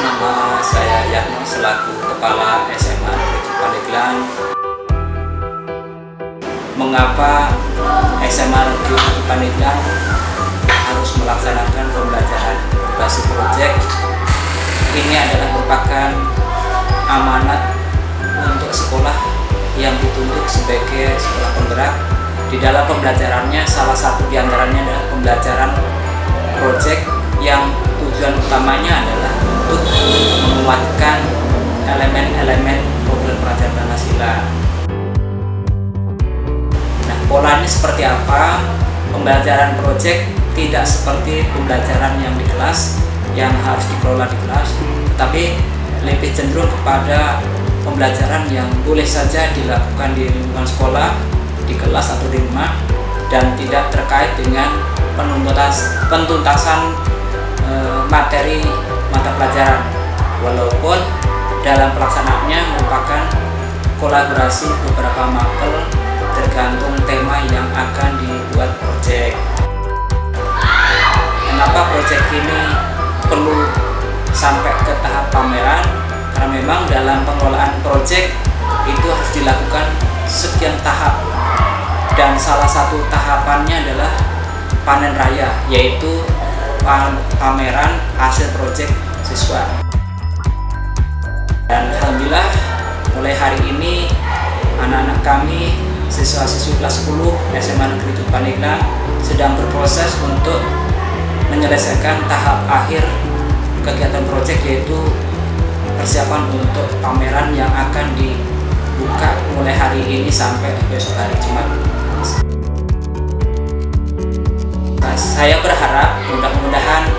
nama saya Yatno selaku Kepala SMA Negeri Pandeglang. Mengapa SMA Negeri Pandeglang harus melaksanakan pembelajaran berbasis proyek? Ini adalah merupakan amanat untuk sekolah yang ditunjuk sebagai sekolah penggerak. Di dalam pembelajarannya, salah satu diantaranya adalah pembelajaran proyek yang tujuan utamanya adalah untuk menguatkan elemen-elemen program pelajaran Pancasila. Nah, polanya seperti apa? Pembelajaran proyek tidak seperti pembelajaran yang di kelas, yang harus dikelola di kelas, tapi lebih cenderung kepada pembelajaran yang boleh saja dilakukan di lingkungan sekolah, di kelas atau di rumah, dan tidak terkait dengan pentuntasan materi mata pelajaran, walaupun dalam pelaksanaannya merupakan kolaborasi beberapa makel tergantung tema yang akan dibuat proyek. Kenapa proyek ini perlu sampai ke tahap pameran? Karena memang dalam pengelolaan proyek itu harus dilakukan sekian tahap, dan salah satu tahapannya adalah panen raya, yaitu pameran hasil proyek siswa. Dan alhamdulillah mulai hari ini anak-anak kami siswa-siswi kelas 10 SMA Negeri Pandeglang sedang berproses untuk menyelesaikan tahap akhir kegiatan proyek, yaitu persiapan untuk pameran yang akan dibuka mulai hari ini sampai besok hari Jumat. Saya berharap mudah-mudahan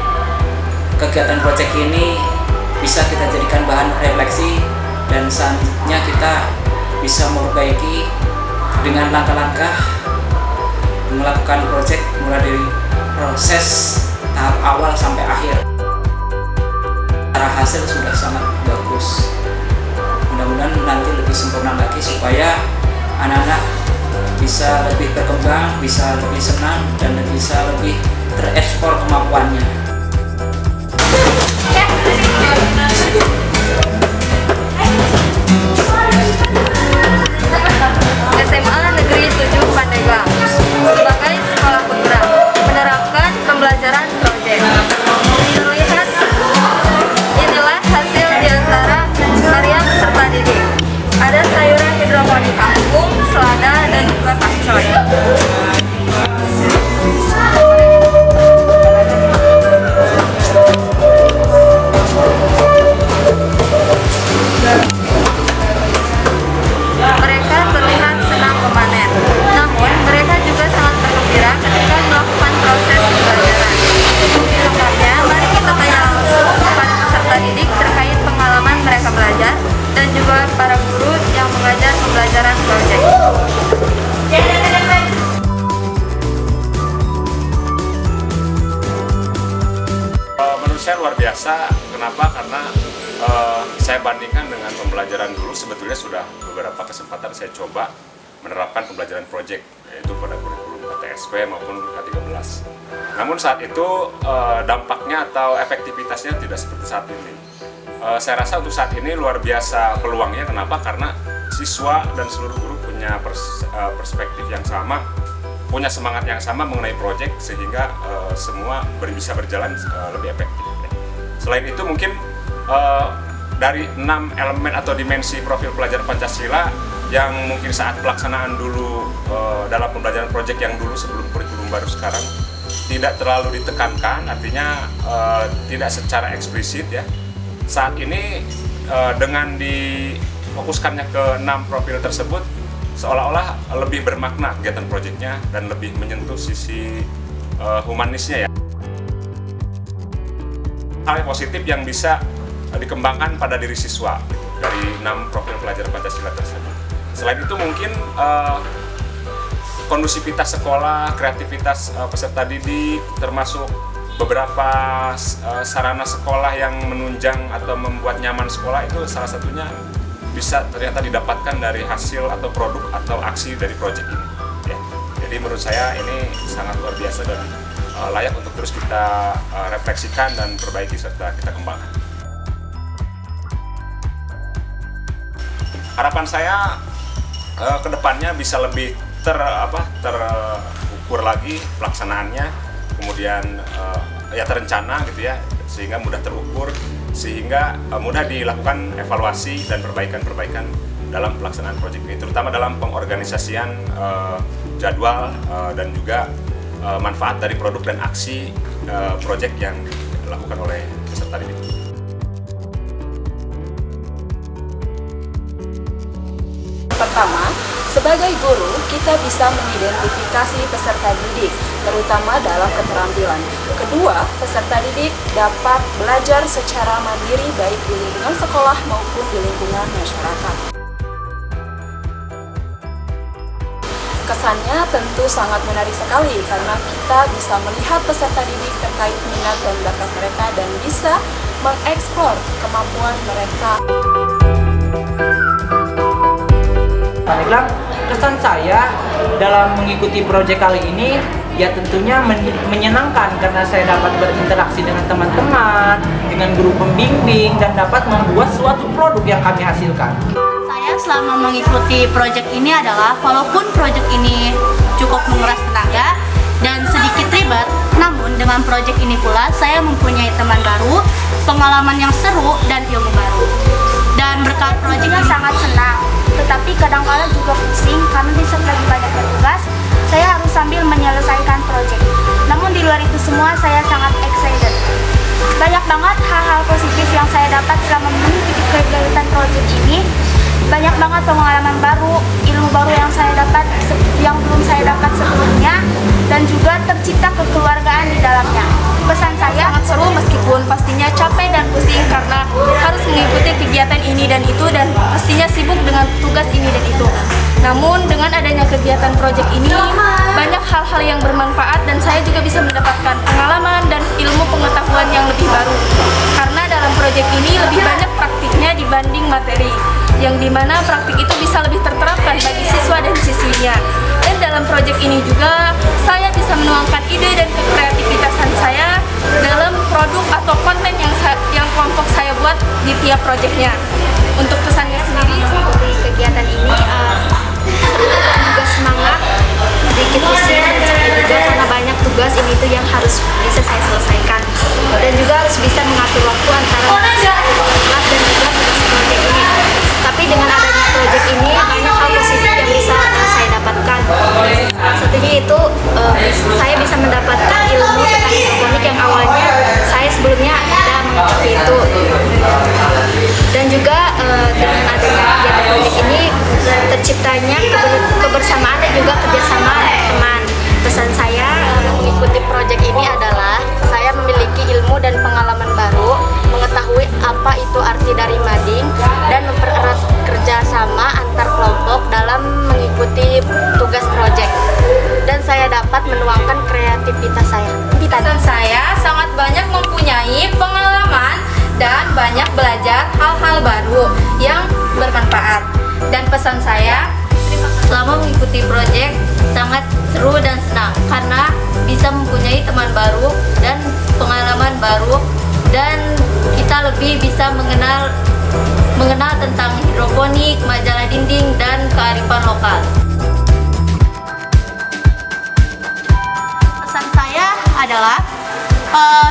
kegiatan proyek ini bisa kita jadikan bahan refleksi, dan selanjutnya kita bisa memperbaiki dengan langkah-langkah melakukan proyek mulai dari proses tahap awal sampai akhir. Arah hasil sudah sangat bagus. Mudah-mudahan nanti lebih sempurna lagi supaya anak-anak bisa lebih berkembang, bisa lebih senang, dan bisa lebih terekspor kemampuannya. SMA Negeri 7 Pandeglang sebagai sekolah penggerak menerapkan pembelajaran proyek. Terlihat inilah hasil di antara karya peserta didik. Ada sayuran hidroponik kangkung, selada, dan juga pakcoy. Mereka terlihat senang memanen, namun mereka juga sangat bergembira ketika melakukan proses pembelajaran. Selengkapnya, mari kita tanya langsung kepada peserta didik terkait pengalaman mereka belajar dan juga para guru yang mengajar pembelajaran proyek. Menurut saya luar biasa. Kenapa? Karena saya bandingkan dengan pembelajaran dulu, sebetulnya sudah beberapa kesempatan saya coba menerapkan pembelajaran proyek, yaitu pada kurikulum KTSP maupun K13. Namun saat itu dampaknya atau efektivitasnya tidak seperti saat ini. Saya rasa untuk saat ini luar biasa peluangnya. Kenapa? Karena siswa dan seluruh guru punya perspektif yang sama, punya semangat yang sama mengenai proyek, sehingga semua bisa berjalan lebih efektif. Selain itu mungkin dari 6 elemen atau dimensi profil pelajar Pancasila yang mungkin saat pelaksanaan dulu dalam pembelajaran proyek yang dulu sebelum kurikulum baru sekarang tidak terlalu ditekankan, artinya tidak secara eksplisit ya. Saat ini dengan difokuskannya ke 6 profil tersebut, seolah-olah lebih bermakna kegiatan proyeknya dan lebih menyentuh sisi humanisnya ya. Hal yang positif yang bisa dikembangkan pada diri siswa gitu, dari 6 profil pelajar Pancasila tersebut. Selain itu mungkin kondusivitas sekolah, kreativitas peserta didik, termasuk beberapa sarana sekolah yang menunjang atau membuat nyaman sekolah, itu salah satunya bisa ternyata didapatkan dari hasil atau produk atau aksi dari proyek ini ya. Jadi menurut saya ini sangat luar biasa dan layak untuk terus kita refleksikan dan perbaiki serta kita kembangkan. harapan saya kedepannya bisa lebih terukur lagi pelaksanaannya, kemudian ya terencana gitu ya, sehingga mudah terukur, sehingga mudah dilakukan evaluasi dan perbaikan-perbaikan dalam pelaksanaan proyek ini, terutama dalam pengorganisasian jadwal dan juga manfaat dari produk dan aksi proyek yang dilakukan oleh peserta didik. Pertama, sebagai guru, kita bisa mengidentifikasi peserta didik, terutama dalam keterampilan. Kedua, peserta didik dapat belajar secara mandiri baik di lingkungan sekolah maupun di lingkungan masyarakat. Kesannya tentu sangat menarik sekali karena kita bisa melihat peserta didik terkait minat dan bakat mereka dan bisa mengeksplor kemampuan mereka. Pandeglang, kesan saya dalam mengikuti proyek kali ini ya tentunya menyenangkan karena saya dapat berinteraksi dengan teman-teman, dengan guru pembimbing, dan dapat membuat suatu produk yang kami hasilkan. Saya selama mengikuti proyek ini adalah walaupun proyek ini cukup menguras tenaga dan sedikit ribet, namun dengan proyek ini pula saya mempunyai teman baru, pengalaman yang seru, dan ilmu baru. Dan berkat proyek ini sangat senang, tetapi kadang-kala juga pusing karena di saat lagi banyak tugas, saya harus sambil menyelesaikan proyek. Namun di luar itu semua saya sangat excited. Banyak banget hal-hal positif yang saya dapat selama mengikuti kegiatan proyek ini. Banyak banget pengalaman baru, ilmu baru yang saya dapat yang belum saya dapat sebelumnya, dan juga tercipta kekeluargaan di dalamnya. Pesan saya Sangat seru meskipun pastinya capek dan pusing karena harus mengikuti kegiatan ini dan itu dan pastinya sibuk dengan tugas ini dan itu. Namun dengan adanya kegiatan proyek ini banyak hal-hal yang bermanfaat dan saya juga bisa mendapatkan pengalaman dan ilmu pengetahuan yang lebih baru. Karena dalam proyek ini lebih banyak praktiknya dibanding materi, yang dimana praktik itu bisa lebih terterapkan bagi siswa dan siswinya. Dan dalam proyek ini juga saya bisa menuangkan ide dan kreativitasan saya dalam produk atau konten yang kelompok saya buat di tiap proyeknya. Untuk pesannya sendiri, mengikuti kegiatan ini juga semangat, sedikit pusing dan capek juga karena banyak tugas ini tuh yang harus bisa saya selesaikan, dan juga harus bisa mengatur waktu antara kelas dan juga tugas proyek ini. Tapi dengan adanya proyek ini banyak hal positif yang bisa saya dapatkan. Satunya itu saya bisa mendapatkan ilmu tentang hidroponik yang awalnya saya sebelumnya tidak mengetahui itu. Dan juga dengan adanya kegiatan proyek ini terciptanya kebersamaan dan juga kerjasama teman. Pesan saya mengikuti proyek ini adalah saya memiliki ilmu dan pengalaman baru, mengetahui apa itu arti dari mading, dan mempererat kerjasama antar kelompok dalam mengikuti tugas proyek. Dan saya dapat menuangkan kreativitas saya. pesan saya sangat banyak mempunyai pengalaman dan banyak belajar hal-hal baru yang bermanfaat. Dan pesan saya, Selama mengikuti proyek sangat seru dan senang karena bisa mempunyai teman baru dan pengalaman baru, dan kita lebih bisa mengenal tentang hidroponik, majalah dinding, dan kearifan lokal. Pesan saya adalah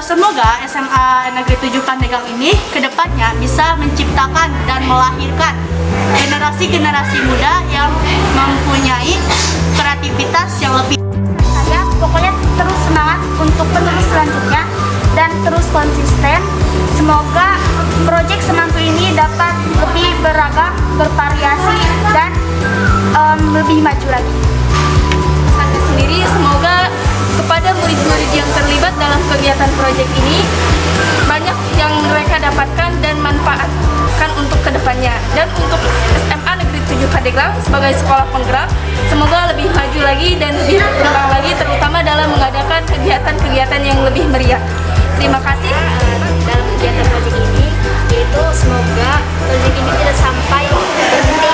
semoga SMA Negeri 7 Pandeglang ini kedepannya bisa menciptakan dan melahirkan generasi-generasi muda yang mempunyai kreativitas yang lebih. Saya pokoknya terus semangat untuk penerus selanjutnya dan terus konsisten. Semoga proyek Semangku ini dapat lebih beragam, bervariasi, dan lebih maju lagi. saya sendiri semoga kepada murid-murid yang terlibat dalam kegiatan proyek ini banyak yang mereka dapatkan dan manfaatkan untuk kedepannya. Dan untuk SMA Negeri 7 Pandeglang sebagai sekolah penggerak, semoga lebih maju lagi dan lebih berkembang lagi, terutama dalam mengadakan kegiatan-kegiatan yang lebih meriah. Terima kasih. Dalam kegiatan proyek ini, yaitu semoga proyek ini tidak sampai berhenti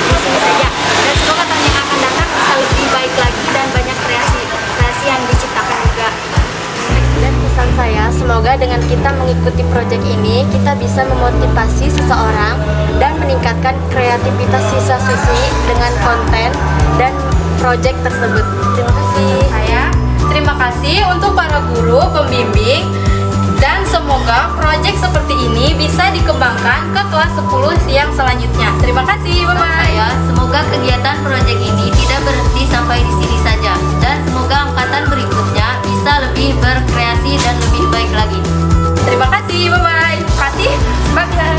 di sini saja, dan semoga tahun yang akan datang bisa lebih baik lagi dan banyak kreasi yang diciptakan juga. Dan pesan saya, semoga dengan kita mengikuti proyek ini kita bisa memotivasi seseorang dan meningkatkan kreativitas siswa-siswi dengan konten dan proyek tersebut. Terima kasih. Terima kasih untuk para guru, pembimbing, dan semoga proyek seperti ini bisa dikembangkan ke kelas 10 yang selanjutnya. Terima kasih, bye-bye. Semoga kegiatan proyek ini tidak berhenti sampai di sini saja, dan semoga angkatan berikutnya bisa lebih berkreasi dan lebih baik lagi. Terima kasih, bye-bye. Terima kasih, Mbak.